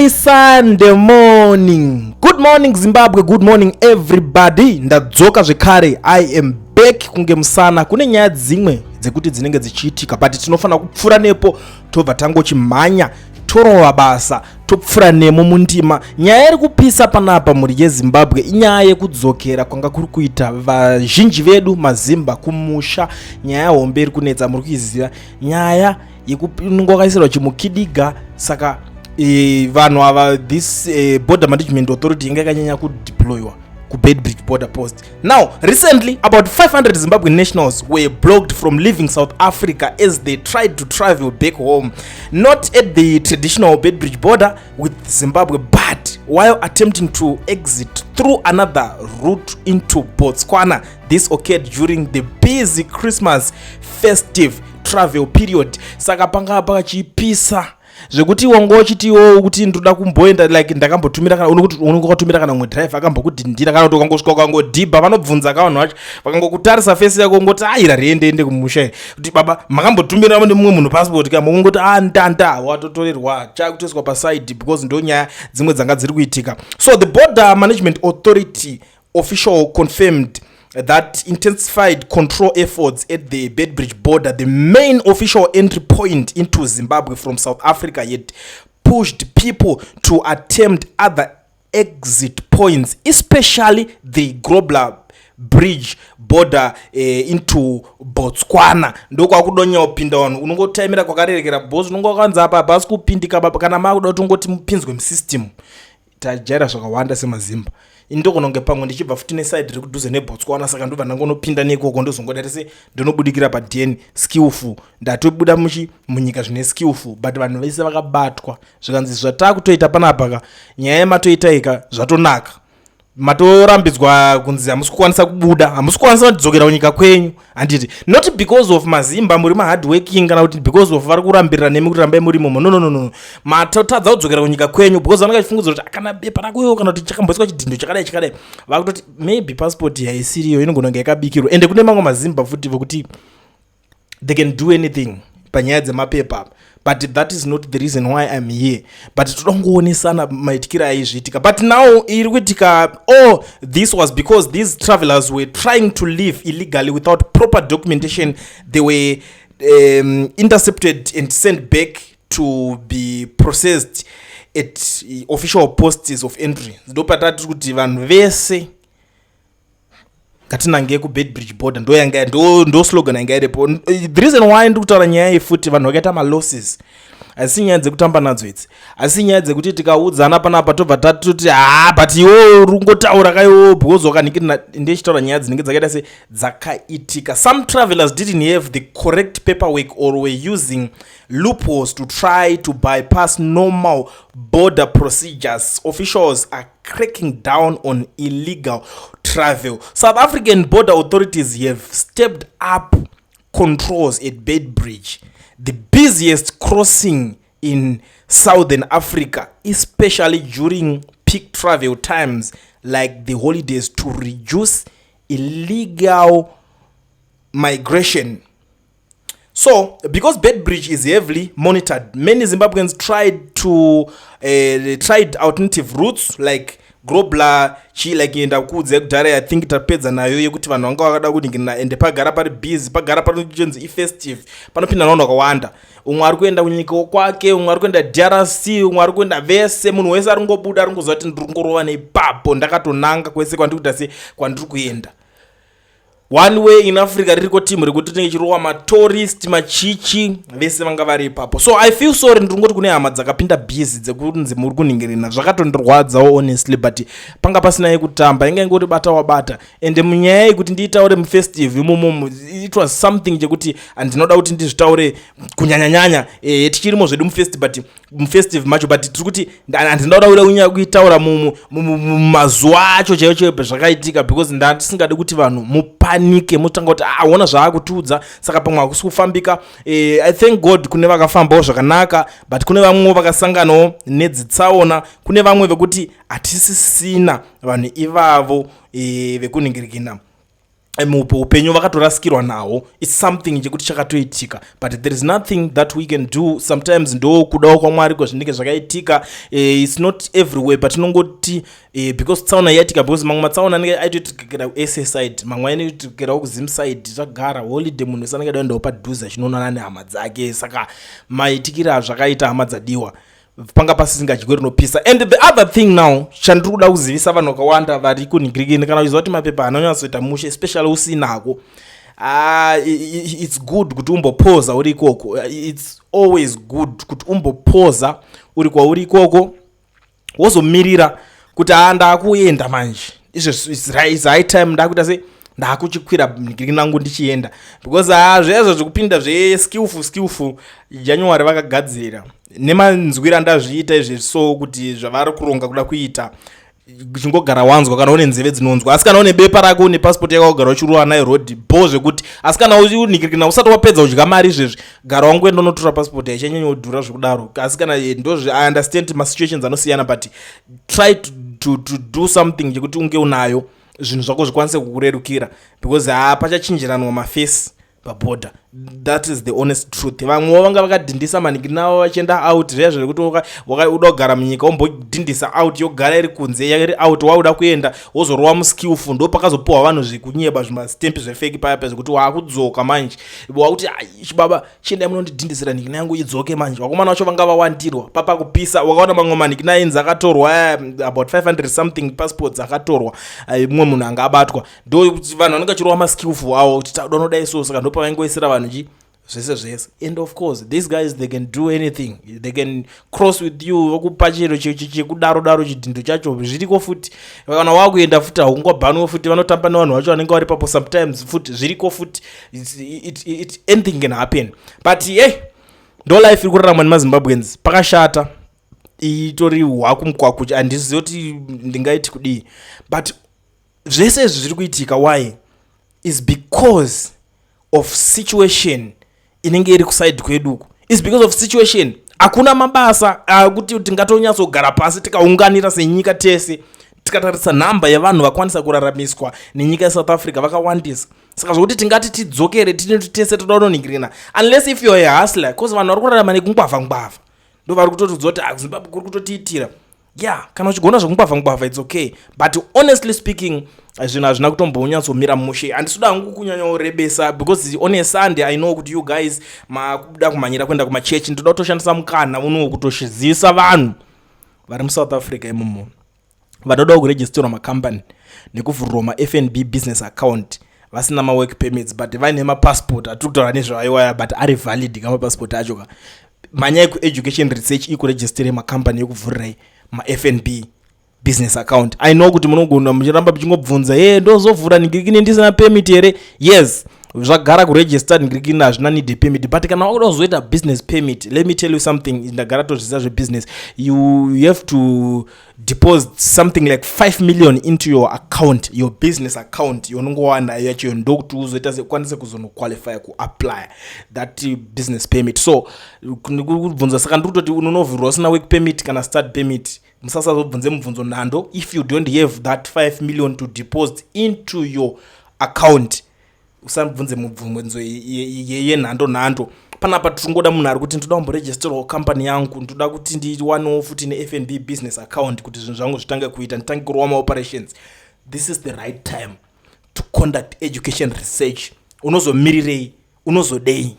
Happy Sunday morning. Good morning Zimbabwe, good morning everybody. Ndadzoka zvekare. I am back kunge musana. Kune nyaya dzimwe dzekuti dzinenge dzichiitika but tinofana kupfura nepo tobva tangochimhanya torova basa topfura nemo mundima. Nyaya iri kupisa panapa muri yeZimbabwe inyaya yekudzokera kwanga kuri kuita vazhinji vedu mazimba kumusha. Nyaya hombe iri kunetsa muri kuiziva. Nyaya yekunongakaisirwa chimukidiga saka vanhu ava this border management authority inga yakanyanya kudeploywa kuBedbridge border post. Now recently about 500 Zimbabwean nationals were blocked from leaving South Africa as they tried to travel back home, not at the traditional Bedbridge border with Zimbabwe but while attempting to exit through another route into Botswana. This occurred during the busy Christmas festive travel period. Saka panga pakachipisa zvekuti wangochitiwo kuti ndoda kumboenda like ndakambotumira kana unongotumira kana mudrive akambokuti ndira kana ukangosvika ukangodhibha vanobvunza kavanhu vacho vakangokutarisa face yako ngoti aira riende kumusha kuti baba makambotumira nemumwe munhu passport kama ungoti ndanda watotorerwa chakutoiswa paside because ndonyaya dzimwe dzanga dziri kuitika. So the border management authority official confirmed that intensified control efforts at the Bedbridge border, the main official entry point into Zimbabwe from South Africa, yet pushed people to attempt other exit points, especially the Grobler Bridge border into Botswana. Ndoko akudonya upinda vanhu unongotaimira kwakarerekera boss unongokanza apa basi kupindika kana makuda kuti ungoti mupinzwe musystem tajera zvakawanda semazimba indoko nonge pamwe ndichibva futi neside riri kudhuze neBotswana saka ndobva ndangonopinda nekoko ndozongoda tese ndinobudikira padn skillful ndatobuda munyika zvine skillful but vanhu vese vakabatwa zvikanzi zvatakutoita panapa nyaya yematoitaika zvatonaka matorambidzwa kunzi hamusi kukwanisa kubuda hamusi kukwanisa kudzokera kunyika kwenyu handiti not because of mazimba muri mahard working kana kuti because of vari kurambirira nemi kuti rambai muri momo no matotadza kudzokera kunyika kwenyu because vanenge vachifungudzira kuti akana bepa rakuyo kana kuti chakamboiswa chidhindo chakadai vakutoti maybe passport haisiriyo inongononga yakabikirwa ende kune mamwe mazimba futi vokuti they can do anything panyaya dzemapepa but that is not the reason why I'm here. But todongoonesana maitikira aizviitika but now iri kuitika this was because these travelers were trying to leave illegally without proper documentation. They were intercepted and sent back to be processed at official posts of entry. Ndopatati kuti vanhu vese katinange kuBedbridge border ndo slogan yanga iripo. The reason why ndikutaura nyaya yefuti vanhu vakaita malosses asi nyaya dzekutamba nadzo idzi asi nyaya dzekuti tikaudzana panapa tobva tatuti but iwo rungotaura kaiwo because wakanikira ndechitaura nyaya dzinenge dzakaita se dzakaitika. Some travelers didn't have the correct paperwork or were using loopholes to try to bypass normal border procedures. Officials are cracking down on illegal travel. South African border authorities have stepped up controls at Bedbridge, the busiest crossing in Southern Africa, especially during peak travel times like the holidays, to reduce illegal migration. So, because Bedbridge is heavily monitored, many Zimbabweans tried alternative routes like Grobler like enda kudze kudhara I think tapedza nayo yekuti vanhu vanga vakada kuti ende pagara pari busy pagara pari kuchenzi ifestive panopinda vanhu vakawanda umwe ari kuenda kunyika kwake umwe ari kuenda DRC umwe ari kuenda vese munhu wese ari ngobuda ari ngozoti ndiri ngorova neipapo ndakatonanga kwese kwandikuita se kwandiri kuenda. One way in Africa ririko team rekuti tinenge chirowa matourist machichi vese vanga vari ipapo. So I feel sorry ndingoti kune hama dzakapinda busy dzekunzi muri kuningirina zvakatondirwadzawo honestly but panga pasina yekutamba inga ingoti bata wabata ende munyaya yekuti ndiitaure mufestive imomo it was something chekuti andinoda kuti ndizvitaure kunyanyanyanya tichirimo zvedu mufestive but mufestive macho but tiri kuti andinoda kuitaura mumazuva acho chaiyo zvakaitika because ndisingadi kuti vanhu mupanike mutanga kuti ona zvaakutiudza saka pamwe hakusi kufambika. I thank God kune vakafambawo zvakanaka but kune vamwe vakasanganawo nedzitsaona kune vamwe vekuti hatisisina vanhu ivavo vekuningirikina. upenyu vakatorasikirwa nawo. It's something chekuti chakatoitika, but there is nothing that we can do. Sometimes ndo kudawo kwaMwari zvinenge zvakaitika. It's not everywhere, but inongoti because tsaona yaitika, because mamwe matsaona anenge aitoitikira SA side, mamwe ainoitikirawo kuZim side, zvagara holiday munhu sanenge aendawo padhuze achinoonana nehama dzake. Saka maitikira zvakaita hama dzadiwa panga pasisingachigweri nopisa. And the other thing now chandiri kuda kuzivisa vanhu vakawanda vari kunhingirikini kana uchiziva kuti mapepa anonyatsoita mushe, especially usinako, it's good kuti umbopoza uri ikoko. It's always good kuti umbopoza uri kwauri ikoko wozomirira kuti ndakuenda manje, it's high time ndakuita se ndakuchikwira nhingirikini nangu ndichienda, because zvezvo zvekupinda skillful January vakagadzira nemanzwira ndazviita izvi, so kuti zvavari kuronga kuda kuita chingogara wanzwa kana une nzeve dzinonzwa. Asi kana une bepa rako une passport yako ugara uchiruwa nayo road bo zvekuti, asi kana unhingirikina usati wapedza kudya mari izvezvi, gara wangoenda unotora passport yaichanyanya kudhura zvekudaro. Asi kana ndozve I understand ma situations anosiyana, but try to do something chekuti unge unayo zvinhu zvako zvikwanise kukurerukira, because pachachinjiranwa mafesi paborder. That is the honest truth. Vamwe vanga vakadhindisa manhingi navo vachienda out zvezvo zvekuti uda kugara munyika wombodhindisa out, yogara iri kunze iri out, wauda kuenda wozorova muskillful, ndo pakazopuwa vanhu zvekunyeba zvimastempi zvefeki paya zvekuti wakudzoka manje, wakuti chibaba chiendai munondidhindisira nhingina yangu idzoke manje. Vakomana vacho vanga vawandirwa papakupisa, wakaona mamwe manhingina ainzi akatorwa about 500 something passports akatorwa, mumwe munhu anga abatwa. Ndo vanhu vanenge vachirova maskillful avo kuti tauda nodai so, saka ndo pavaingoisira vanhu zvese. And of course these guys, they can do anything, they can cross with you, vakupa chiro chekudaro chidhindo chacho zviriko futi. Kana wakuenda futi haungobhanwa futi, vanotamba nevanhu vacho vanenge vari papo sometimes futi, zviriko futi. Anything can happen, but ndo life iri kurarama nemaZimbabweans. Pakashata, itori hwaku mukwaku, handizivi kuti ndingaiti kudii, but zvese izvi zviri kuitika. Why? Is because of situation inenge iri kuside kwedu. Is because of situation. Hakuna mabasa kuti tingatonyatsogara pasi tikaunganira senyika tese tikatarisa namba yavanhu vakwanisa kuraramiswa nenyika yeSouth Africa vakawandisa. Saka zvokuti tingati tidzokere tese toda kunonhingirina, unless if you're a hustler, because vanhu vari kurarama nekungwavha ndo vari kutotiudza kuti Zimbabwe kuri kutotiitira. Kana uchigona zvekungwavha it's okay, but honestly speaking zvinhu hazvina kutombonyatsomira mushe. Handisuda hangu kunyanyorebesa, because on a Sunday I know kuti you guys makuda kumanyira kuenda kumachechi. Ndoda kutoshandisa mukana uno kutoshizisa vanhu vari muSouth Africa imomo vanoda kuregisterwa macompany nekuvhurwa maFNB business account vasina mawork permits, but vaine mapassport atiri kutaura nezvavaiwaya, but ari valid kamapassport acho. Manyaya kueducation research ikuregistere macompany ekuvhurirai maFNB business account. I know kuti munogona muchiramba muchingobvunza ndozovhura nhingirikini ndisina permit here. Yes, zvagara kuregister nhingirikini hazvina need permit, but kana wakuda kuzoita business permit, let me tell you something, ndagara tozvisa zvebusiness, you have to deposit something like 5 million into your account, your business account yonongowana yacho, ndokuti uzoita sekwanise kuzonoqualify kuapply that business permit. So kubvunza saka ndikutoti unonovhurwa usina work permit kana start permit, musasazobvunze mubvunzo nhando. If you don't have that 5 million to deposit into your account, usabvunze mubvunzo yenhando. Panapa tiringoda munhu ari kuti ndoda kumboregisterwa company yangu, ndoda kuti ndiwanewo futi neFNB business account kuti zvinhu zvangu zvitange kuita, nditange kurowa maoperations. This is the right time to conduct education research. Unozomirirei, unozodei.